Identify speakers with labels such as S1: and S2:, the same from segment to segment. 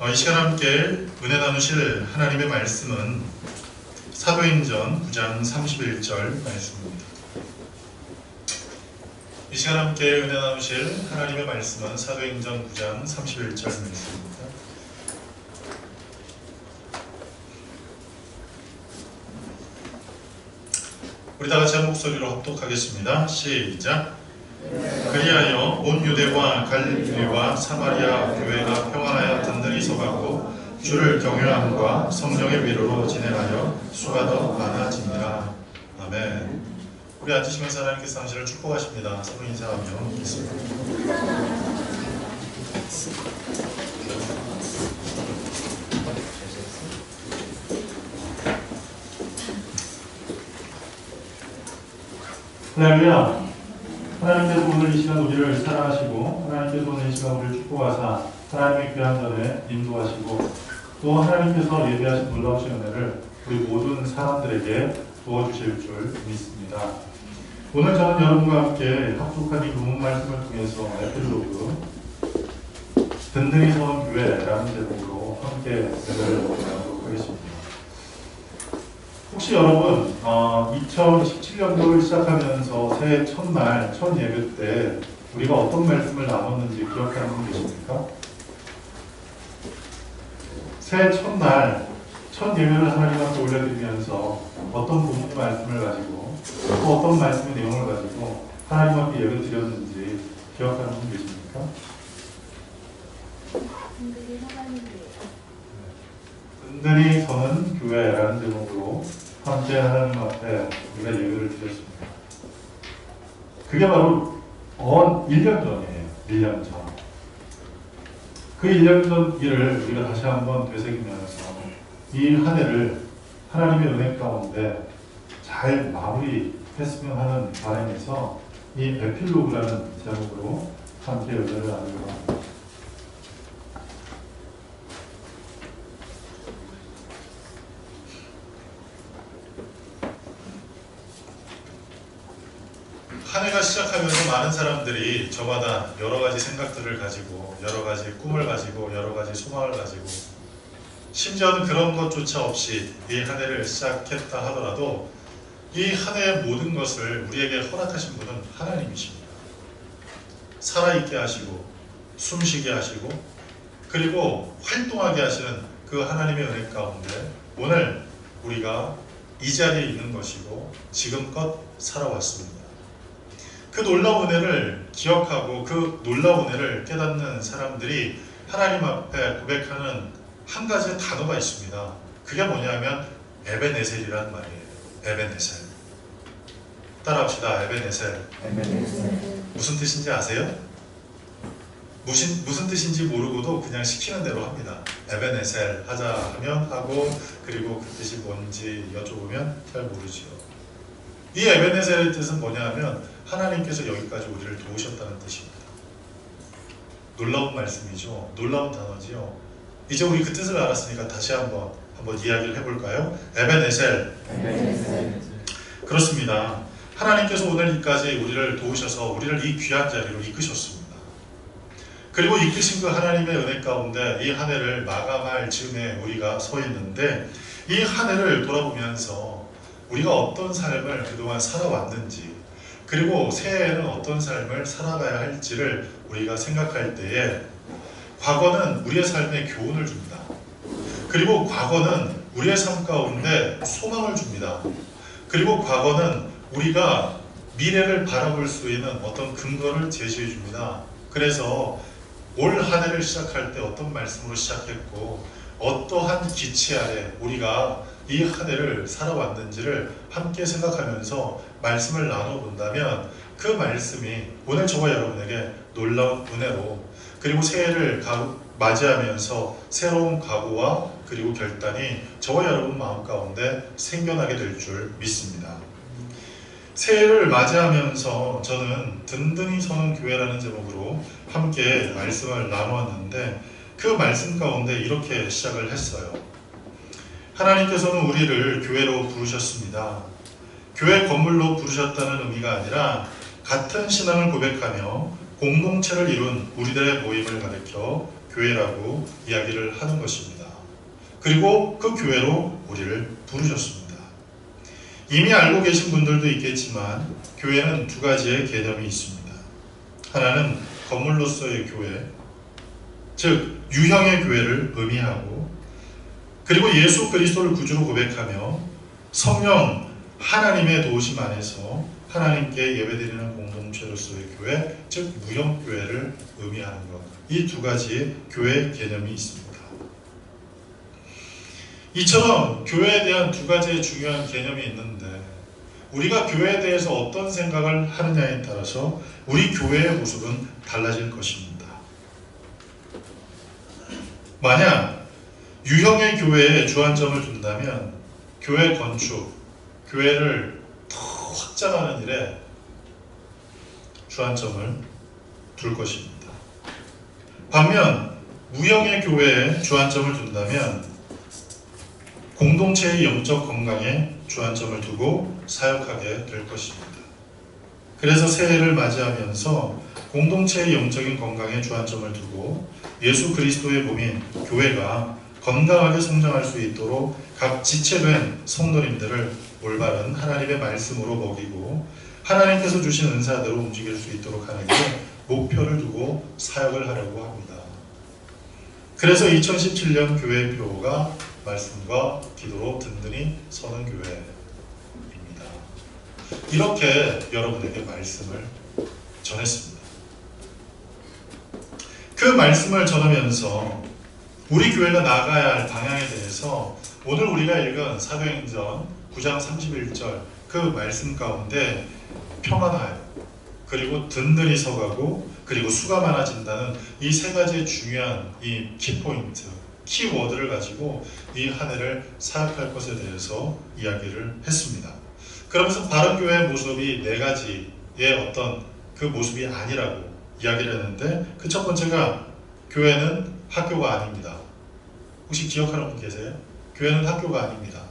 S1: 이 시간 함께 은혜 나누실 하나님의 말씀은 사도행전 9장 31절 말씀입니다. 이 시간 함께 은혜 나누실 하나님의 말씀은 사도행전 9장 31절 말씀입니다. 우리 다같이 한 목소리로 합독하겠습니다. 시작. 그리하여 온 유대와 갈릴리와 사마리아 교회가 평안하여 든든히 서가고 주를 경외함과 성령의 위로로 진행하여 수가 더 많아지니라. 아멘. 우리 앉으시면서 하나님께서 당신을 축복하십니다. 서로 인사하며 있습니다. 할렐루야. 하나님께서 오늘 이 시간 우리를 사랑하시고 하나님께서 오늘 이 시간 우리를 축복하사 하나님의 귀한 전에 인도하시고 또 하나님께서 예비하신 놀라우신 은혜를 우리 모든 사람들에게 부어주실 줄 믿습니다. 오늘 저는 여러분과 함께 합독한 이 본문 말씀을 통해서 에필로그 든든히 서는 교회라는 제목으로 함께 은혜를 나누도록 하겠습니다. 혹시 여러분 2017년도를 시작하면서 새해 첫날 첫 예배 때 우리가 어떤 말씀을 나눴는지 기억하는 분 계십니까? 새해 첫날 첫 예배를 하나님 앞에 올려드리면서 어떤 본문 말씀을 가지고 또 어떤 말씀의 내용을 가지고 하나님 앞에 예배 드렸는지 기억하는 분 계십니까? 든든히 서는 교회라는 제목으로 함께 하나님 앞에 우리가 예배를 드렸습니다. 그게 바로 1년 전이에요. 1년 전. 그 1년 전 일을 우리가 다시 한번 되새기면서 이 한 해를 하나님의 은혜 가운데 잘 마무리했으면 하는 바람에서 이 에필로그라는 제목으로 함께 예배를 나누려고 합니다. 한 해가 시작하면서 많은 사람들이 저마다 여러 가지 생각들을 가지고 여러 가지 꿈을 가지고 여러 가지 소망을 가지고 심지어는 그런 것조차 없이 이 한 해를 시작했다 하더라도 이 한 해의 모든 것을 우리에게 허락하신 분은 하나님이십니다. 살아있게 하시고 숨쉬게 하시고 그리고 활동하게 하시는 그 하나님의 은혜 가운데 오늘 우리가 이 자리에 있는 것이고 지금껏 살아왔습니다. 그 놀라운 은혜를 기억하고 그 놀라운 은혜를 깨닫는 사람들이 하나님 앞에 고백하는 한 가지 단어가 있습니다. 그게 뭐냐면 에베네셀이란 말이에요. 에베네셀. 따라합시다. 에베네셀. 무슨 뜻인지 아세요? 무슨 뜻인지 모르고도 그냥 시키는 대로 합니다. 에베네셀 하자 하면 하고 그리고 그 뜻이 뭔지 여쭤보면 잘 모르죠. 이 에베네셀의 뜻은 뭐냐면 하나님께서 여기까지 우리를 도우셨다는 뜻입니다. 놀라운 말씀이죠. 놀라운 단어지요. 이제 우리 그 뜻을 알았으니까 다시 한번 이야기를 해볼까요? 에베네셀. 그렇습니다. 하나님께서 오늘까지 우리를 도우셔서 우리를 이 귀한 자리로 이끄셨습니다. 그리고 이끄신 그 하나님의 은혜 가운데 이 한 해를 마감할 즈음에 우리가 서 있는데 이 한 해를 돌아보면서 우리가 어떤 삶을 그동안 살아왔는지 그리고 새해에는 어떤 삶을 살아가야 할지를 우리가 생각할 때에 과거는 우리의 삶에 교훈을 줍니다. 그리고 과거는 우리의 삶 가운데 소망을 줍니다. 그리고 과거는 우리가 미래를 바라볼 수 있는 어떤 근거를 제시해 줍니다. 그래서 올 한 해를 시작할 때 어떤 말씀으로 시작했고 어떠한 기치 아래 우리가 이 한 해를 살아왔는지를 함께 생각하면서 말씀을 나눠본다면 그 말씀이 오늘 저와 여러분에게 놀라운 은혜로 그리고 새해를 맞이하면서 새로운 각오와 그리고 결단이 저와 여러분 마음 가운데 생겨나게 될 줄 믿습니다. 새해를 맞이하면서 저는 든든히 서는 교회라는 제목으로 함께 말씀을 나누었는데 그 말씀 가운데 이렇게 시작을 했어요. 하나님께서는 우리를 교회로 부르셨습니다. 교회 건물로 부르셨다는 의미가 아니라 같은 신앙을 고백하며 공동체를 이룬 우리들의 모임을 가리켜 교회라고 이야기를 하는 것입니다. 그리고 그 교회로 우리를 부르셨습니다. 이미 알고 계신 분들도 있겠지만 교회는 두 가지의 개념이 있습니다. 하나는 건물로서의 교회, 즉 유형의 교회를 의미하고, 그리고 예수 그리스도를 구주로 고백하며 성령 하나님의 도우심 안에서 하나님께 예배드리는 공동체로서의 교회, 즉 무형교회를 의미하는 것. 이 두 가지의 교회 개념이 있습니다. 이처럼 교회에 대한 두 가지의 중요한 개념이 있는데 우리가 교회에 대해서 어떤 생각을 하느냐에 따라서 우리 교회의 모습은 달라질 것입니다. 만약 유형의 교회에 주안점을 둔다면 교회 건축, 교회를 더 확장하는 일에 주안점을 둘 것입니다. 반면 무형의 교회에 주안점을 둔다면 공동체의 영적 건강에 주안점을 두고 사역하게 될 것입니다. 그래서 새해를 맞이하면서 공동체의 영적인 건강에 주안점을 두고 예수 그리스도의 몸인 교회가 건강하게 성장할 수 있도록 각 지체된 성도님들을 올바른 하나님의 말씀으로 먹이고 하나님께서 주신 은사대로 움직일 수 있도록 하는 게 목표를 두고 사역을 하려고 합니다. 그래서 2017년 교회의 표어가 말씀과 기도로 든든히 서는 교회입니다. 이렇게 여러분에게 말씀을 전했습니다. 그 말씀을 전하면서 우리 교회가 나아가야 할 방향에 대해서 오늘 우리가 읽은 사도행전 9장 31절 그 말씀 가운데 평안하여, 그리고 든든히 서가고, 그리고 수가 많아진다는 이 세 가지의 중요한 이 키포인트, 키워드를 가지고 이 한 해를 사역할 것에 대해서 이야기를 했습니다. 그러면서 바른교회의 모습이 네 가지의 어떤 그 모습이 아니라고 이야기를 했는데, 그 첫 번째가 교회는 학교가 아닙니다. 혹시 기억하는 분 계세요? 교회는 학교가 아닙니다.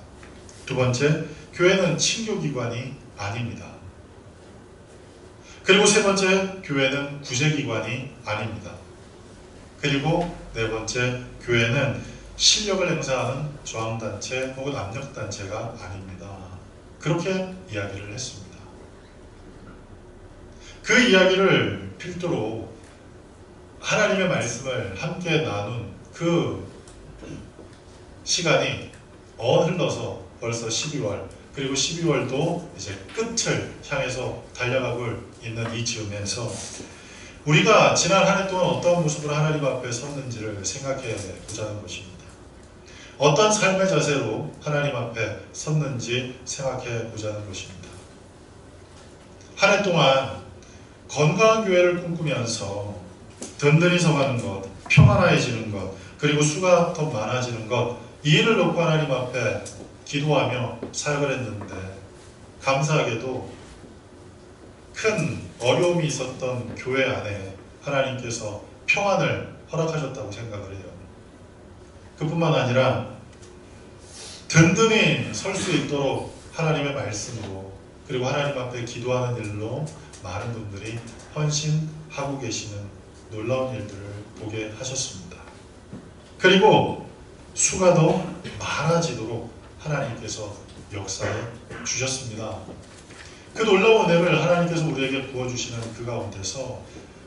S1: 두 번째, 교회는 친교기관이 아닙니다. 그리고 세 번째, 교회는 구제기관이 아닙니다. 그리고 네 번째, 교회는 실력을 행사하는 저항단체 혹은 압력단체가 아닙니다. 그렇게 이야기를 했습니다. 그 이야기를 필두로 하나님의 말씀을 함께 나눈 그 시간이 흘러서 벌써 12월, 그리고 12월도 이제 끝을 향해서 달려가고 있는 이 즈음에서 우리가 지난 한 해 동안 어떤 모습으로 하나님 앞에 섰는지를 생각해 보자는 것입니다. 어떤 삶의 자세로 하나님 앞에 섰는지 생각해 보자는 것입니다. 한 해 동안 건강한 교회를 꿈꾸면서 든든히 서가는 것, 평안해지는 것, 그리고 수가 더 많아지는 것, 이 일을 놓고 하나님 앞에 기도하며 사역을 했는데 감사하게도 큰 어려움이 있었던 교회 안에 하나님께서 평안을 허락하셨다고 생각을 해요. 그뿐만 아니라 든든히 설 수 있도록 하나님의 말씀으로, 그리고 하나님 앞에 기도하는 일로 많은 분들이 헌신하고 계시는 놀라운 일들을 보게 하셨습니다. 그리고 수가 더 많아지도록 하나님께서 역사해 주셨습니다. 그 놀라운 은혜를 하나님께서 우리에게 부어주시는 그 가운데서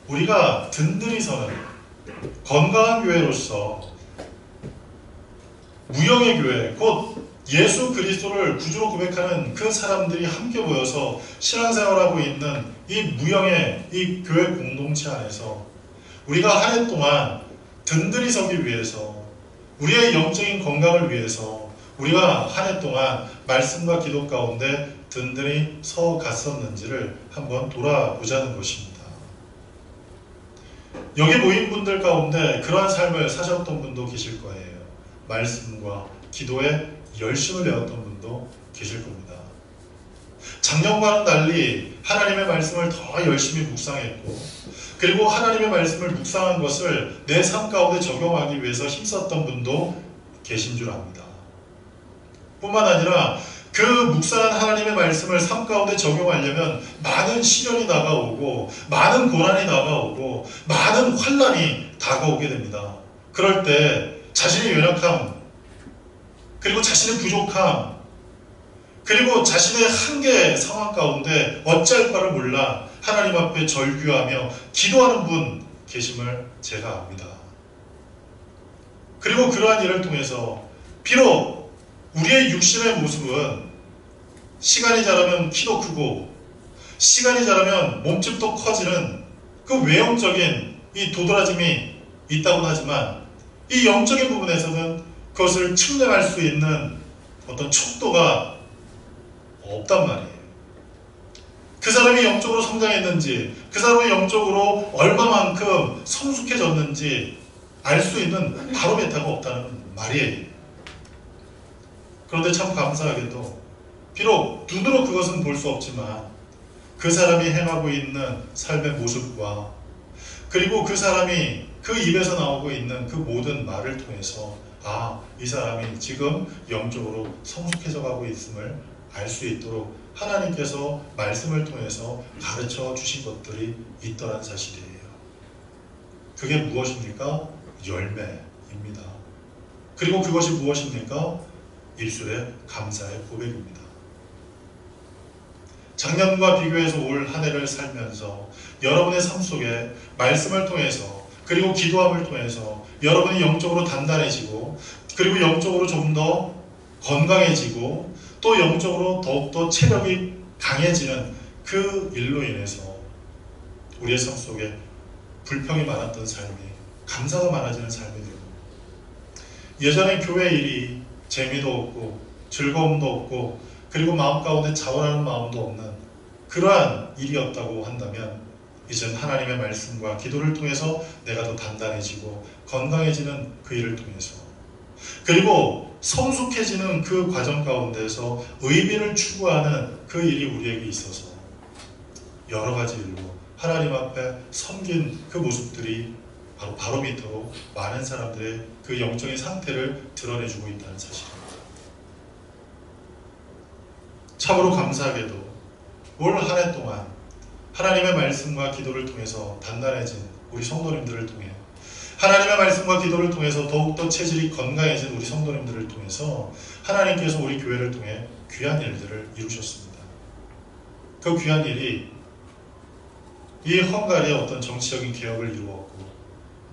S1: 우리가 든든히 서는 건강한 교회로서 무형의 교회, 곧 예수 그리스도를 구주로 고백하는 그 사람들이 함께 모여서 신앙생활하고 있는 이 무형의 이 교회 공동체 안에서 우리가 한 해 동안 든든히 서기 위해서, 우리의 영적인 건강을 위해서 우리가 한 해 동안 말씀과 기도 가운데 든든히 서 갔었는지를 한번 돌아보자는 것입니다. 여기 모인 분들 가운데 그러한 삶을 사셨던 분도 계실 거예요. 말씀과 기도에 열심을 내었던 분도 계실 겁니다. 작년과는 달리 하나님의 말씀을 더 열심히 묵상했고, 그리고 하나님의 말씀을 묵상한 것을 내 삶 가운데 적용하기 위해서 힘썼던 분도 계신 줄 압니다. 뿐만 아니라 그 묵상한 하나님의 말씀을 삶 가운데 적용하려면 많은 시련이 다가오고, 많은 고난이 다가오고, 많은 환난이 다가오게 됩니다. 그럴 때 자신의 연약함, 그리고 자신의 부족함, 그리고 자신의 한계 상황 가운데 어찌할 바를 몰라 하나님 앞에 절규하며 기도하는 분 계심을 제가 압니다. 그리고 그러한 일을 통해서 비록 우리의 육신의 모습은 시간이 자라면 키도 크고 시간이 자라면 몸집도 커지는 그 외형적인 이 도드라짐이 있다고 하지만 이 영적인 부분에서는 그것을 측량할 수 있는 어떤 척도가 없단 말이에요. 그 사람이 영적으로 성장했는지, 그 사람이 영적으로 얼마만큼 성숙해졌는지 알 수 있는 바로메타가 없다는 말이에요. 그런데 참 감사하게도 비록 눈으로 그것은 볼 수 없지만 그 사람이 행하고 있는 삶의 모습과 그리고 그 사람이 그 입에서 나오고 있는 그 모든 말을 통해서 이 사람이 지금 영적으로 성숙해져 가고 있음을 알 수 있도록 하나님께서 말씀을 통해서 가르쳐 주신 것들이 있더란 사실이에요. 그게 무엇입니까? 열매입니다. 그리고 그것이 무엇입니까? 입술의 감사의 고백입니다. 작년과 비교해서 올 한 해를 살면서 여러분의 삶 속에 말씀을 통해서 그리고 기도함을 통해서 여러분이 영적으로 단단해지고 그리고 영적으로 좀 더 건강해지고 또 영적으로 더욱더 체력이 강해지는 그 일로 인해서 우리의 삶 속에 불평이 많았던 삶이 감사가 많아지는 삶이 되고 예전에 교회 일이 재미도 없고 즐거움도 없고 그리고 마음 가운데 자원하는 마음도 없는 그러한 일이었다고 한다면 이젠 하나님의 말씀과 기도를 통해서 내가 더 단단해지고 건강해지는 그 일을 통해서 그리고 성숙해지는 그 과정 가운데서 의미를 추구하는 그 일이 우리에게 있어서 여러 가지 일로 하나님 앞에 섬긴 그 모습들이 바로 바로미터로 많은 사람들의 그 영적인 상태를 드러내주고 있다는 사실입니다. 참으로 감사하게도 올 한 해 동안 하나님의 말씀과 기도를 통해서 단단해진 우리 성도님들을 통해 하나님의 말씀과 기도를 통해서 더욱더 체질이 건강해진 우리 성도님들을 통해서 하나님께서 우리 교회를 통해 귀한 일들을 이루셨습니다. 그 귀한 일이 이 헝가리의 어떤 정치적인 개혁을 이루었고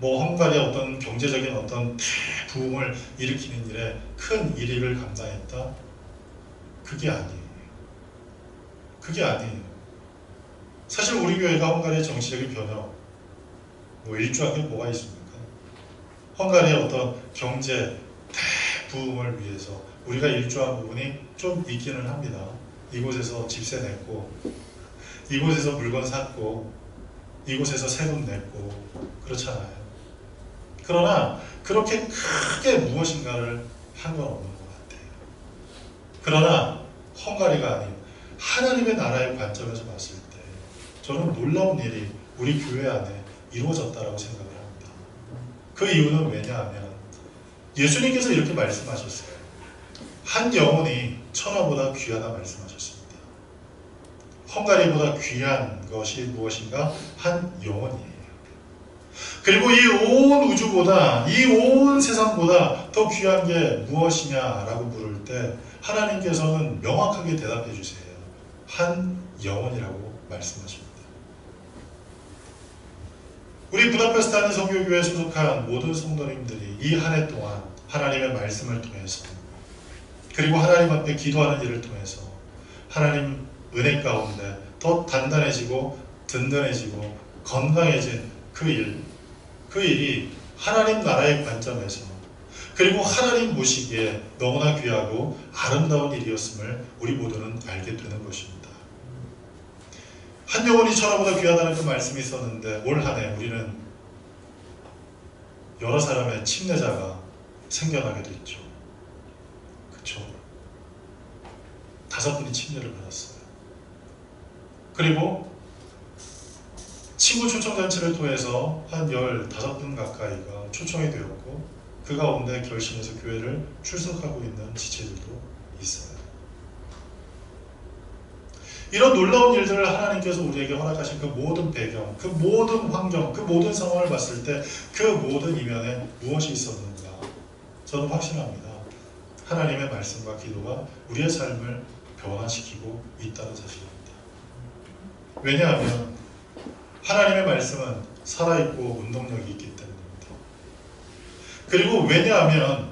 S1: 헝가리의 어떤 경제적인 어떤 대부흥을 일으키는 일에 큰 일을 감당했다? 그게 아니에요. 그게 아니에요. 사실 우리 교회가 헝가리의 정치적인 변혁 일조한 게 뭐가 있습니까? 헝가리의 어떤 경제 대부흥을 위해서 우리가 일조한 부분이 좀 있기는 합니다. 이곳에서 집세 냈고 이곳에서 물건 샀고 이곳에서 세금 냈고 그렇잖아요. 그러나 그렇게 크게 무엇인가를 한 건 없는 것 같아요. 그러나 헝가리가 아닌 하나님의 나라의 관점에서 봤을 때 저는 놀라운 일이 우리 교회 안에 이루어졌다고 생각을 합니다. 그 이유는 왜냐하면 예수님께서 이렇게 말씀하셨어요. 한 영혼이 천하보다 귀하다 말씀하셨습니다. 헝가리보다 귀한 것이 무엇인가? 한 영혼이에요. 그리고 이 온 우주보다 이 온 세상보다 더 귀한 게 무엇이냐라고 물을 때 하나님께서는 명확하게 대답해 주세요. 한 영혼이라고 말씀하십니다. 우리 부다페스트 한인 선교교회에 소속한 모든 성도님들이 이 한 해 동안 하나님의 말씀을 통해서 그리고 하나님 앞에 기도하는 일을 통해서 하나님 은혜 가운데 더 단단해지고 든든해지고 건강해진 그 일이 하나님 나라의 관점에서 그리고 하나님 보시기에 너무나 귀하고 아름다운 일이었음을 우리 모두는 알게 되는 것입니다. 한 영혼이 천하보다 귀하다는 그 말씀이 있었는데 올 한 해 우리는 여러 사람의 침례자가 생겨나게 됐죠. 그렇죠? 5분이 침례를 받았어요. 그리고 친구 초청잔치를 통해서 한 15분 가까이가 초청이 되었고 그 가운데 결심해서 교회를 출석하고 있는 지체들도 있어요. 이런 놀라운 일들을 하나님께서 우리에게 허락하신 그 모든 배경, 그 모든 환경, 그 모든 상황을 봤을 때 그 모든 이면에 무엇이 있었는가? 저는 확신합니다. 하나님의 말씀과 기도가 우리의 삶을 변화시키고 있다는 사실입니다. 왜냐하면 하나님의 말씀은 살아있고 운동력이 있기 때문입니다. 그리고 왜냐하면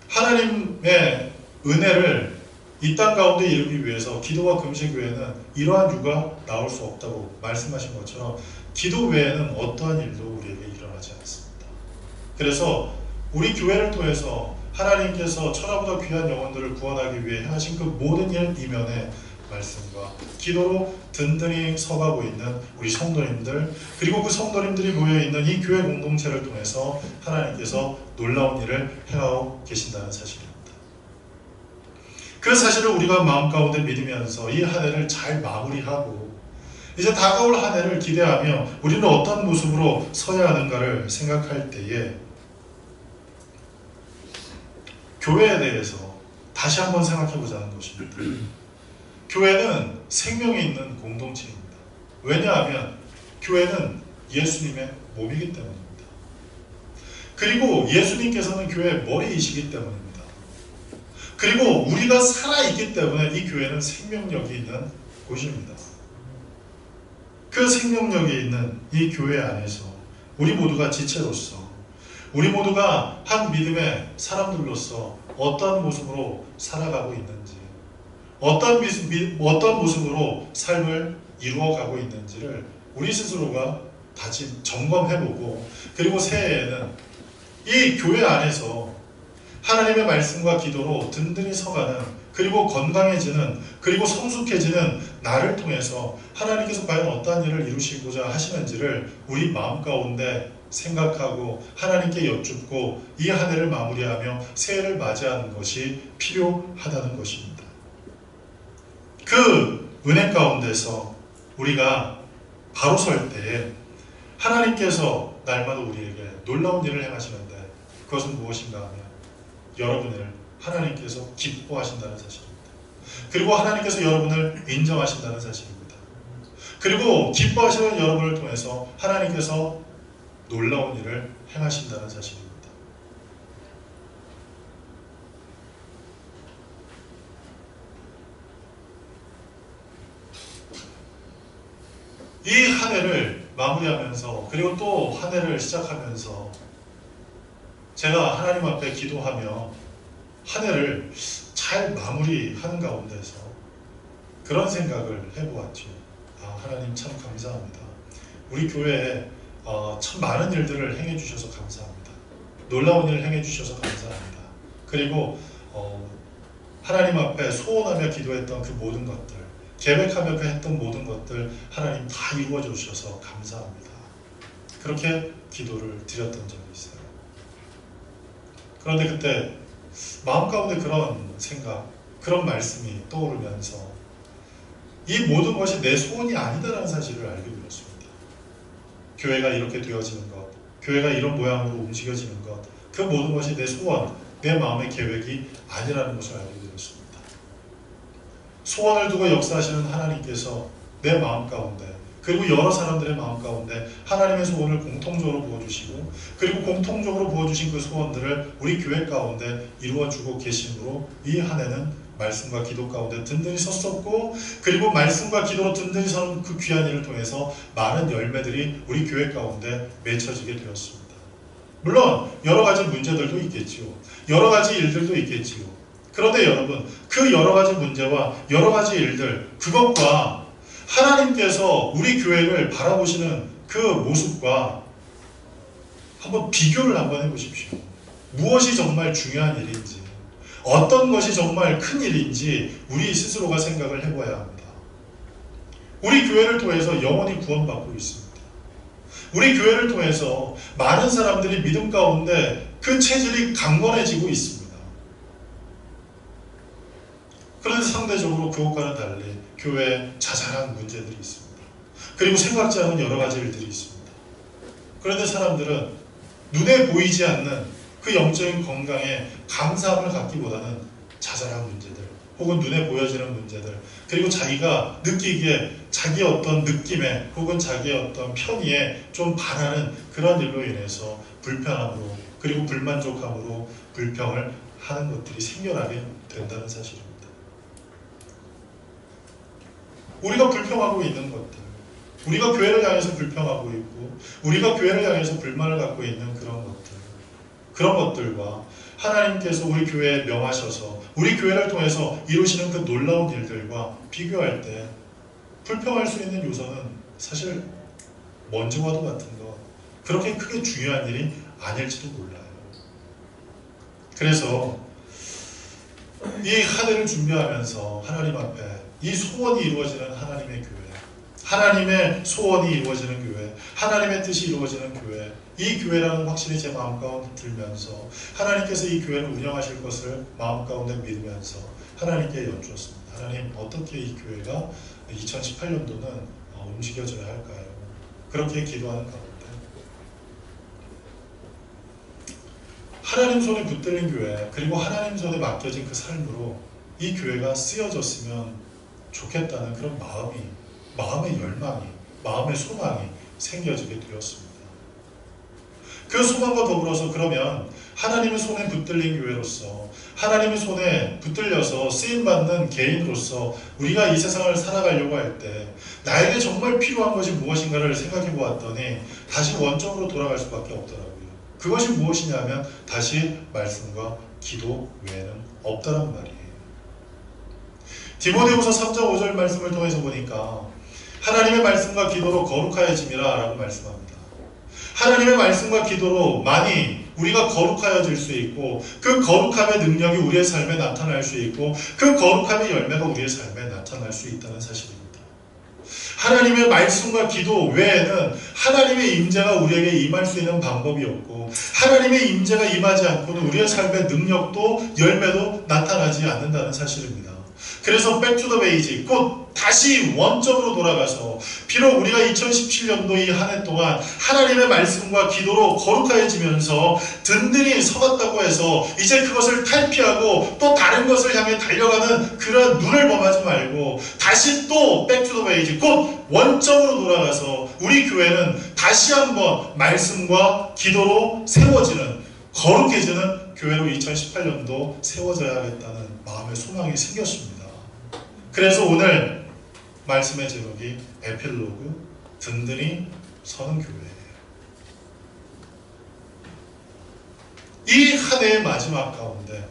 S1: 하나님의 은혜를 이 땅 가운데 이루기 위해서 기도와 금식 외에는 이러한 유가 나올 수 없다고 말씀하신 것처럼 기도 외에는 어떠한 일도 우리에게 일어나지 않습니다. 그래서 우리 교회를 통해서 하나님께서 천하보다 귀한 영혼들을 구원하기 위해 하신 그 모든 일 이면에 말씀과 기도로 든든히 서가고 있는 우리 성도님들, 그리고 그 성도님들이 모여있는 이 교회 공동체를 통해서 하나님께서 놀라운 일을 행하고 계신다는 사실입니다. 그 사실을 우리가 마음 가운데 믿으면서 이 한 해를 잘 마무리하고 이제 다가올 한 해를 기대하며 우리는 어떤 모습으로 서야 하는가를 생각할 때에 교회에 대해서 다시 한번 생각해 보자는 것입니다. 교회는 생명이 있는 공동체입니다. 왜냐하면 교회는 예수님의 몸이기 때문입니다. 그리고 예수님께서는 교회의 머리이시기 때문입니다. 그리고 우리가 살아있기 때문에 이 교회는 생명력이 있는 곳입니다. 그 생명력이 있는 이 교회 안에서 우리 모두가 지체로서, 우리 모두가 한 믿음의 사람들로서 어떤 모습으로 살아가고 있는지, 어떤 모습으로 삶을 이루어가고 있는지를 우리 스스로가 다시 점검해보고, 그리고 새해에는 이 교회 안에서 하나님의 말씀과 기도로 든든히 서가는, 그리고 건강해지는, 그리고 성숙해지는 나를 통해서 하나님께서 과연 어떠한 일을 이루시고자 하시는지를 우리 마음 가운데 생각하고 하나님께 여쭙고 이 한 해를 마무리하며 새해를 맞이하는 것이 필요하다는 것입니다. 그 은혜 가운데서 우리가 바로 설 때에 하나님께서 날마다 우리에게 놀라운 일을 행하시는데 그것은 무엇인가 하면 여러분을 하나님께서 기뻐하신다는 사실입니다. 그리고 하나님께서 여러분을 인정하신다는 사실입니다. 그리고 기뻐하시는 여러분을 통해서 하나님께서 놀라운 일을 행하신다는 사실입니다. 이 한 해를 마무리하면서, 그리고 또 한 해를 시작하면서 제가 하나님 앞에 기도하며 한 해를 잘 마무리하는 가운데서 그런 생각을 해보았죠. 하나님 참 감사합니다. 우리 교회에 참 많은 일들을 행해 주셔서 감사합니다. 놀라운 일을 행해 주셔서 감사합니다. 그리고 하나님 앞에 소원하며 기도했던 그 모든 것들, 계획하며 했던 모든 것들 하나님 다 이루어 주셔서 감사합니다. 그렇게 기도를 드렸던 적이 있어요. 그런데 그때 마음 가운데 그런 생각, 그런 말씀이 떠오르면서 이 모든 것이 내 소원이 아니다라는 사실을 알게 되었습니다. 교회가 이렇게 되어지는 것, 교회가 이런 모양으로 움직여지는 것, 그 모든 것이 내 소원, 내 마음의 계획이 아니라는 것을 알게 되었습니다. 소원을 두고 역사하시는 하나님께서 내 마음 가운데, 그리고 여러 사람들의 마음 가운데 하나님의 소원을 공통적으로 부어주시고, 그리고 공통적으로 부어주신 그 소원들을 우리 교회 가운데 이루어주고 계심으로 이 한 해는 말씀과 기도 가운데 든든히 섰었고, 그리고 말씀과 기도로 든든히 서는 그 귀한 일을 통해서 많은 열매들이 우리 교회 가운데 맺혀지게 되었습니다. 물론 여러 가지 문제들도 있겠지요. 여러 가지 일들도 있겠지요. 그런데 여러분, 그 여러 가지 문제와 여러 가지 일들, 그것과 하나님께서 우리 교회를 바라보시는 그 모습과 한번 비교를 한번 해보십시오. 무엇이 정말 중요한 일인지, 어떤 것이 정말 큰 일인지 우리 스스로가 생각을 해봐야 합니다. 우리 교회를 통해서 영혼이 구원받고 있습니다. 우리 교회를 통해서 많은 사람들이 믿음 가운데 그 체질이 강건해지고 있습니다. 그런데 상대적으로 그것과는 달리 교회에 자잘한 문제들이 있습니다. 그리고 생각지 않은 여러 가지 일들이 있습니다. 그런데 사람들은 눈에 보이지 않는 그 영적인 건강에 감사함을 갖기보다는 자잘한 문제들, 혹은 눈에 보여지는 문제들, 그리고 자기가 느끼기에 자기의 어떤 느낌에 혹은 자기의 어떤 편의에 좀 반하는 그런 일로 인해서 불편함으로 그리고 불만족함으로 불평을 하는 것들이 생겨나게 된다는 사실입니다. 우리가 불평하고 있는 것들, 우리가 교회를 향해서 불평하고 있고 우리가 교회를 향해서 불만을 갖고 있는 그런 것들과 하나님께서 우리 교회에 명하셔서 우리 교회를 통해서 이루시는 그 놀라운 일들과 비교할 때 불평할 수 있는 요소는 사실 먼지와도 같은 것, 그렇게 크게 중요한 일이 아닐지도 몰라요. 그래서 이 한 해를 준비하면서 하나님 앞에 이 소원이 이루어지는 하나님의 교회, 하나님의 소원이 이루어지는 교회, 하나님의 뜻이 이루어지는 교회, 이 교회라는 확신이 제 마음 가운데 들면서 하나님께서 이 교회를 운영하실 것을 마음 가운데 믿으면서 하나님께 여쭈었습니다. 하나님, 어떻게 이 교회가 2018년도는 움직여져야 할까요? 그렇게 기도하는 가운데 하나님 손에 붙들린 교회, 그리고 하나님 손에 맡겨진 그 삶으로 이 교회가 쓰여졌으면 좋겠다는 그런 마음의 열망이, 마음의 소망이 생겨지게 되었습니다. 그 소망과 더불어서 그러면 하나님의 손에 붙들린 교회로서, 하나님의 손에 붙들려서 쓰임받는 개인으로서 우리가 이 세상을 살아가려고 할 때 나에게 정말 필요한 것이 무엇인가를 생각해 보았더니 다시 원점으로 돌아갈 수밖에 없더라고요. 그것이 무엇이냐면 다시 말씀과 기도 외에는 없다는 말이에요. 디모데후서 3장 5절 말씀을 통해서 보니까 하나님의 말씀과 기도로 거룩하여짐이라 라고 말씀합니다. 하나님의 말씀과 기도로 많이 우리가 거룩하여질 수 있고 그 거룩함의 능력이 우리의 삶에 나타날 수 있고 그 거룩함의 열매가 우리의 삶에 나타날 수 있다는 사실입니다. 하나님의 말씀과 기도 외에는 하나님의 임재가 우리에게 임할 수 있는 방법이 없고 하나님의 임재가 임하지 않고는 우리의 삶의 능력도 열매도 나타나지 않는다는 사실입니다. 그래서 back to the basic, 곧 다시 원점으로 돌아가서 비록 우리가 2017년도 이 한 해 동안 하나님의 말씀과 기도로 거룩해지면서 든든히 서갔다고 해서 이제 그것을 탈피하고 또 다른 것을 향해 달려가는 그런 눈을 범하지 말고 다시 또 back to the basic, 곧 원점으로 돌아가서 우리 교회는 다시 한번 말씀과 기도로 세워지는, 거룩해지는 교회로 2018년도 세워져야겠다는 마음의 소망이 생겼습니다. 그래서 오늘 말씀의 제목이 에필로그, 든든히 서는 교회예요. 이 한 해의 마지막 가운데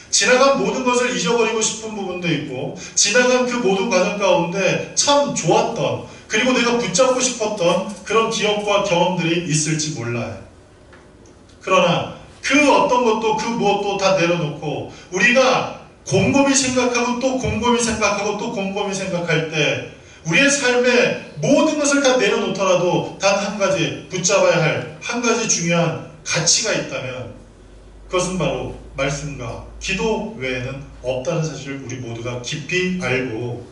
S1: 지나간 모든 것을 잊어버리고 싶은 부분도 있고 지나간 그 모든 과정 가운데 참 좋았던, 그리고 내가 붙잡고 싶었던 그런 기억과 경험들이 있을지 몰라요. 그러나 그 어떤 것도 그 무엇도 다 내려놓고 우리가 곰곰이 생각하고 또 곰곰이 생각하고 또 곰곰이 생각할 때 우리의 삶의 모든 것을 다 내려놓더라도 단 한 가지 붙잡아야 할 한 가지 중요한 가치가 있다면 그것은 바로 말씀과 기도 외에는 없다는 사실을 우리 모두가 깊이 알고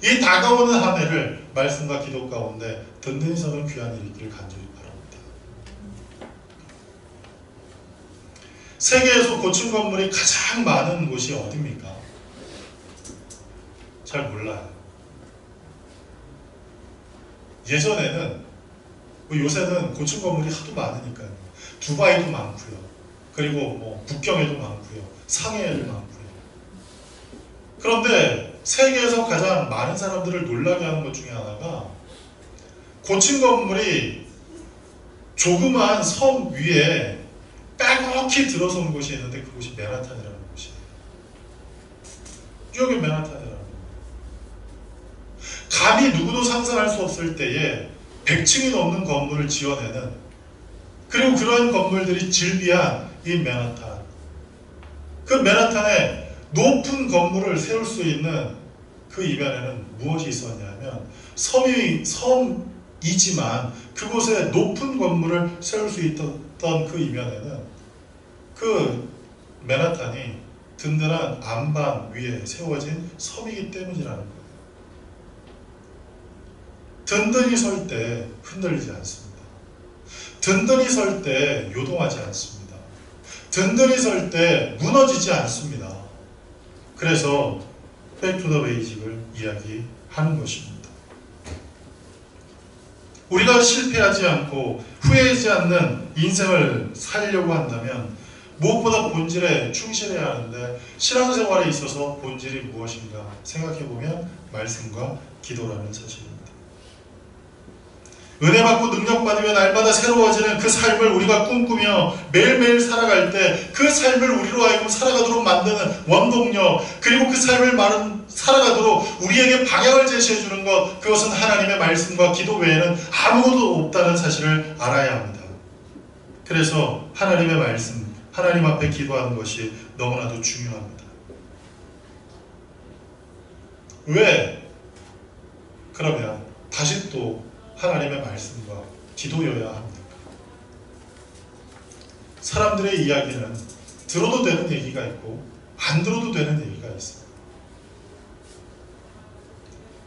S1: 이 다가오는 한 해를 말씀과 기도 가운데 든든히 서는 귀한 일이 있기를 간절히 바랍니다. 세계에서 고층 건물이 가장 많은 곳이 어디입니까? 잘 몰라요. 예전에는, 요새는 고층 건물이 하도 많으니까요. 두바이도 많고요. 그리고 북경에도 많고요. 상해에도 많고요. 그런데 세계에서 가장 많은 사람들을 놀라게 하는 것 중에 하나가 고층 건물이 조그마한 섬 위에 빼곡히 들어선 곳이 있는데 그곳이 맨하탄이라는 곳이에요. 뉴욕의 맨하탄이라는 곳. 감히 누구도 상상할 수 없을 때에 100층이 넘는 건물을 지어내는, 그리고 그러한 건물들이 즐비한 이 맨하탄. 그 맨하탄에 높은 건물을 세울 수 있는 그 이면에는 무엇이 있었냐면 섬이지만 그곳에 높은 건물을 세울 수 있던 그 이면에는 그 맨하탄이 든든한 안반 위에 세워진 섬이기 때문이라는 거예요. 든든히 설 때 흔들리지 않습니다. 든든히 설 때 요동하지 않습니다. 든든히 설 때 무너지지 않습니다. 그래서 Back to the Basic을 이야기하는 것입니다. 우리가 실패하지 않고 후회하지 않는 인생을 살려고 한다면 무엇보다 본질에 충실해야 하는데, 신앙생활에 있어서 본질이 무엇인가 생각해보면 말씀과 기도라는 사실입니다. 은혜 받고 능력 받으며 날마다 새로워지는 그 삶을 우리가 꿈꾸며 매일매일 살아갈 때 그 삶을 우리로 하여금 살아가도록 만드는 원동력, 그리고 그 삶을 살아가도록 우리에게 방향을 제시해 주는 것, 그것은 하나님의 말씀과 기도 외에는 아무것도 없다는 사실을 알아야 합니다. 그래서 하나님의 말씀, 하나님 앞에 기도하는 것이 너무나도 중요합니다. 왜? 그러면 다시 또 하나님의 말씀과 기도여야 합니까? 사람들의 이야기는 들어도 되는 얘기가 있고 안 들어도 되는 얘기가 있어요.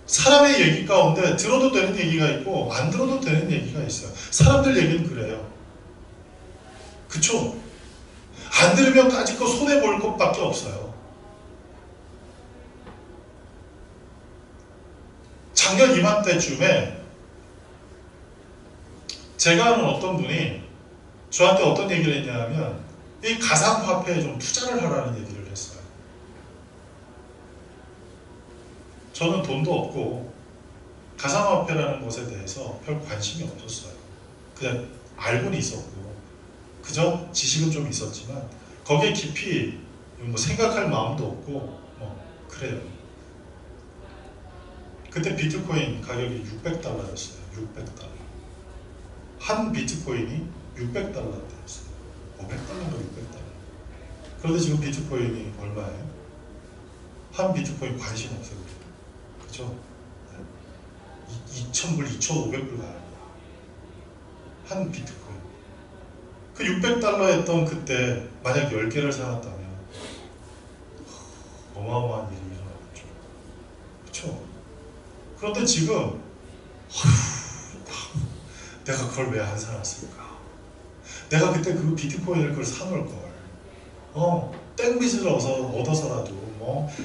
S1: 사람의 얘기 가운데 들어도 되는 얘기가 있고 안 들어도 되는 얘기가 있어요. 사람들 얘기는 그래요. 그쵸? 안 들으면 까짓거 손해볼 것밖에 없어요. 작년 이맘때쯤에 제가 아는 어떤 분이 저한테 어떤 얘기를 했냐면 이 가상화폐에 좀 투자를 하라는 얘기를 했어요. 저는 돈도 없고 가상화폐라는 것에 대해서 별 관심이 없었어요. 그냥 알고는 있었고 그저 지식은 좀 있었지만 거기에 깊이 뭐 생각할 마음도 없고 그래요. 그때 비트코인 가격이 600달러였어요. 600달러. 한 비트코인이 600달러였어요. 500달러인가 600달러. 그런데 지금 비트코인이 얼마예요? 한 비트코인 관심 없어요. 그죠? 2,000불, 2,500불 가요. 한 비트코인. 그 600달러였던 그때 만약 10개를 사놨다면 어마어마한 일이 일어나겠죠. 그렇죠? 그런데 지금 내가 그걸 왜 안 사놨을까? 내가 그때 그 비트코인을 그걸 사놓을걸. 땡빚을 얻어서라도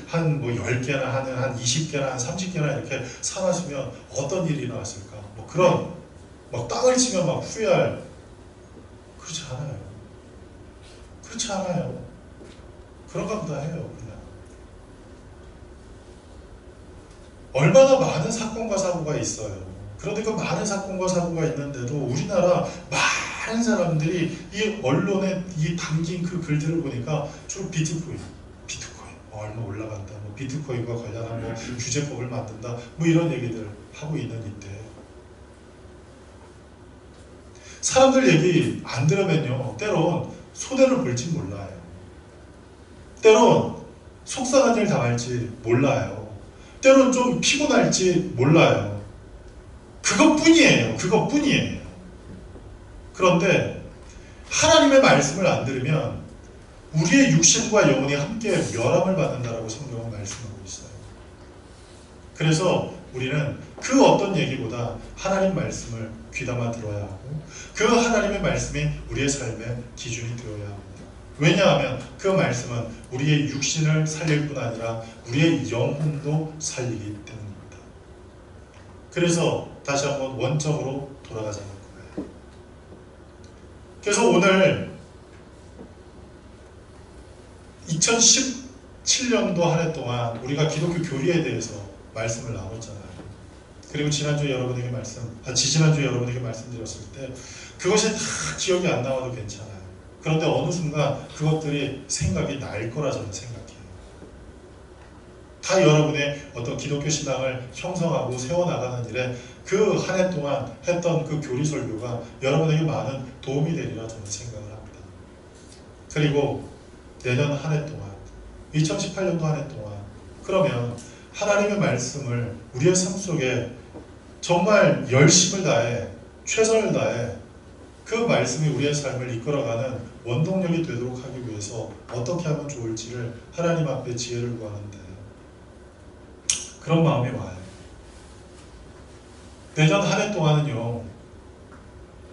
S1: 한 10개나 한 20개나 한 30개나 이렇게 사놨으면 어떤 일이 나왔을까? 그런 땅을 치면 막 후회할. 그렇지 않아요. 그렇지 않아요. 그런가 보다 해요. 그냥. 얼마나 많은 사건과 사고가 있어요. 그런데 그 많은 사건과 사고가 있는데도 우리나라 많은 사람들이 이 언론에 이 담긴 그 글들을 보니까 주로 비트코인 얼마 올라간다, 비트코인과 관련한 규제법을 만든다, 이런 얘기들 하고 있는 이때 사람들 얘기 안 들으면요, 때론 손해를 볼지 몰라요. 때론 속상한 일 당할지 몰라요. 때론 좀 피곤할지 몰라요. 그것뿐이에요. 그것뿐이에요. 그런데 하나님의 말씀을 안 들으면 우리의 육신과 영혼이 함께 멸함을 받는다라고 성경은 말씀하고 있어요. 그래서 우리는 그 어떤 얘기보다 하나님 말씀을 귀담아 들어야 하고 그 하나님의 말씀이 우리의 삶의 기준이 되어야 합니다. 왜냐하면 그 말씀은 우리의 육신을 살릴 뿐 아니라 우리의 영혼도 살리기 때문입니다. 그래서 다시 한번 원적으로 돌아가자는 거예요. 그래서 오늘 2017년도 한 해 동안 우리가 기독교 교리에 대해서 말씀을 나눴잖아요. 그리고 지난주에 여러분에게 지지난주에 여러분에게 말씀드렸을 때 그것이 다 기억이 안 나와도 괜찮아요. 그런데 어느 순간 그것들이 생각이 날 거라 저는 생각해요. 다 여러분의 어떤 기독교 신앙을 형성하고 세워나가는 일에 그 한 해 동안 했던 그 교리 설교가 여러분에게 많은 도움이 되리라 저는 생각을 합니다. 그리고 내년 한 해 동안, 2018년도 한 해 동안, 그러면 하나님의 말씀을 우리의 삶 속에 정말 열심을 다해, 최선을 다해 그 말씀이 우리의 삶을 이끌어가는 원동력이 되도록 하기 위해서 어떻게 하면 좋을지를 하나님 앞에 지혜를 구하는데 그런 마음이 와요. 내년 한 해 동안은요,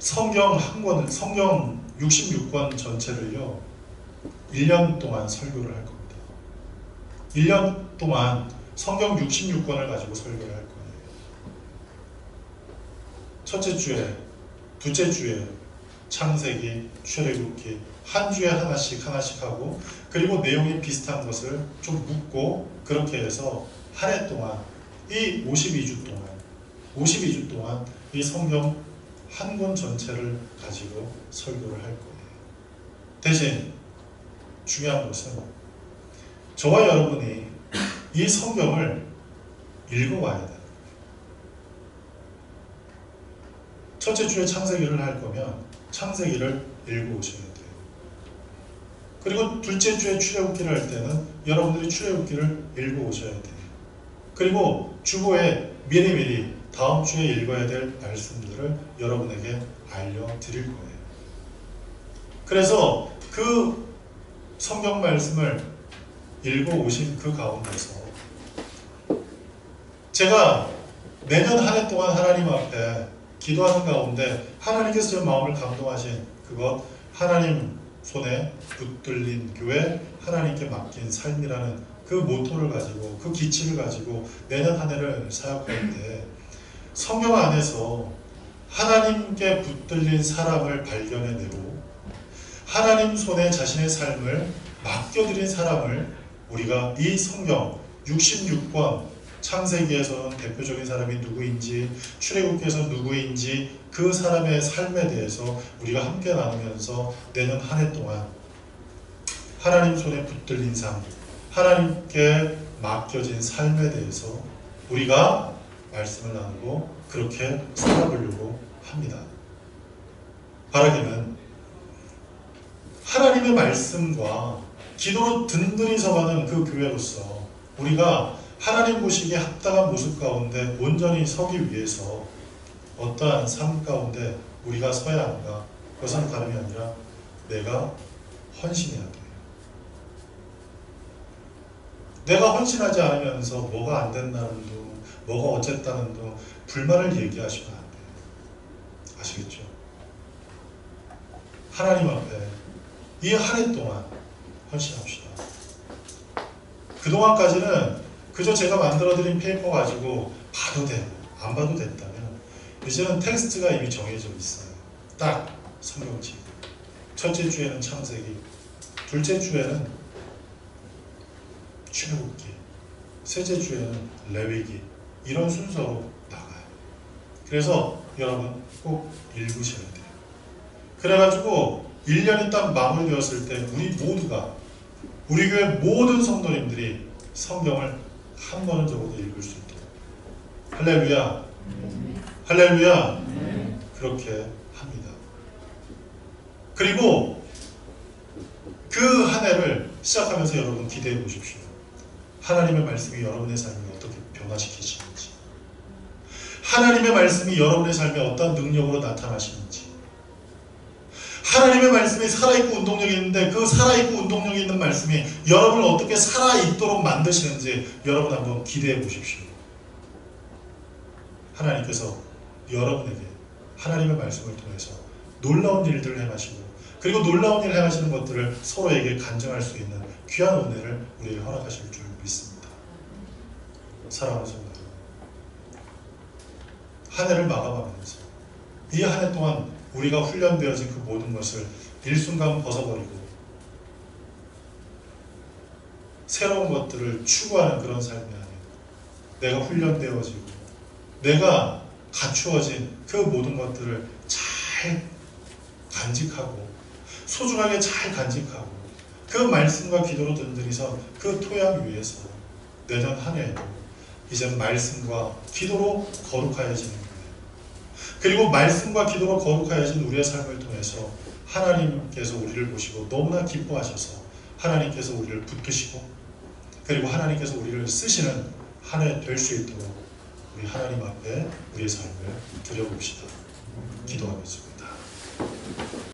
S1: 성경 66권 전체를요 1년 동안 설교를 할 겁니다. 1년 동안 성경 66권을 가지고 설교를 할 거예요. 첫째 주에, 둘째 주에 창세기, 출애굽기 한 주에 하나씩 하고, 그리고 내용이 비슷한 것을 좀 묻고, 그렇게 해서 한 해 동안, 이 52주 동안 이 성경 한 권 전체를 가지고 설교를 할 거예요. 대신 중요한 것은 저와 여러분이 이 성경을 읽어와야 돼요. 첫째 주에 창세기를 할 거면 창세기를 읽어오셔야 돼요. 그리고 둘째 주에 출애굽기를 할 때는 여러분들이 출애굽기를 읽어오셔야 돼요. 그리고 주보에 미리미리 다음 주에 읽어야 될 말씀들을 여러분에게 알려드릴 거예요. 그래서 그 성경 말씀을 읽어오신 그 가운데서 제가 내년 한 해 동안 하나님 앞에 기도하는 가운데 하나님께서 제 마음을 감동하신 그것, 하나님 손에 붙들린 교회, 하나님께 맡긴 삶이라는 그 모토를 가지고, 그 기치를 가지고 내년 한 해를 사역할 때 성경 안에서 하나님께 붙들린 사람을 발견해내고 하나님 손에 자신의 삶을 맡겨드린 사람을 우리가 이 성경 66권 창세기에서는 대표적인 사람이 누구인지, 출애굽기에서는 누구인지 그 사람의 삶에 대해서 우리가 함께 나누면서 내년 한 해 동안 하나님 손에 붙들린 삶, 하나님께 맡겨진 삶에 대해서 우리가 말씀을 나누고 그렇게 살아보려고 합니다. 바라기는 하나님의 말씀과 기도로 든든히 서가는 그 교회로서 우리가 하나님 보시기에 합당한 모습 가운데 온전히 서기 위해서 어떠한 삶 가운데 우리가 서야 하는가? 그것은 다름이 아니라 내가 헌신해야 돼요. 내가 헌신하지 않으면서 뭐가 안 된다는 둥, 뭐가 어쨌다는 둥 불만을 얘기하시면 안 돼요. 아시겠죠? 하나님 앞에 이 한 해 동안 헌신합시다. 그동안까지는 그저 제가 만들어드린 페이퍼 가지고 봐도 되고 안 봐도 된다면 이제는 텍스트가 이미 정해져 있어요. 딱 성경책. 첫째 주에는 창세기, 둘째 주에는 출애굽기, 셋째 주에는 레위기, 이런 순서로 나가요. 그래서 여러분 꼭 읽으셔야 돼요. 그래가지고 1년이 딱 마무리되었을 때 우리 교회 모든 성도님들이 성경을 한 번은 적어도 읽을 수 있도록. 할렐루야. 할렐루야. 그렇게 합니다. 그리고 그 한 해를 시작하면서 여러분 기대해 보십시오. 하나님의 말씀이 여러분의 삶을 어떻게 변화시키시는지, 하나님의 말씀이 여러분의 삶에 어떤 능력으로 나타나시는지, 하나님의 말씀이 살아있고 운동력이 있는데 그 살아있고 운동력이 있는 말씀이 여러분을 어떻게 살아있도록 만드시는지 여러분 한번 기대해 보십시오. 하나님께서 여러분에게 하나님의 말씀을 통해서 놀라운 일들을 행하시고, 그리고 놀라운 일을 행하시는 것들을 서로에게 간증할 수 있는 귀한 은혜를 우리에게 허락하실 줄 믿습니다. 사랑하는 성도 여러분, 한 해를 마감하면서 이 한 해 동안 우리가 훈련되어진 그 모든 것을 일순간 벗어버리고 새로운 것들을 추구하는 그런 삶이 아니에요. 내가 훈련되어지고 내가 갖추어진 그 모든 것들을 잘 간직하고 소중하게 잘 간직하고 그 말씀과 기도로 든든히 선 그 토양 위에서 내년 한 해에도 이제 말씀과 기도로 거룩하여지는 거예요. 그리고 말씀과 기도로 거룩하여진 우리의 삶을 통해서 하나님께서 우리를 보시고 너무나 기뻐하셔서 하나님께서 우리를 붙드시고 그리고 하나님께서 우리를 쓰시는 한 해 될 수 있도록 우리 하나님 앞에 우리의 삶을 드려봅시다. 기도하겠습니다.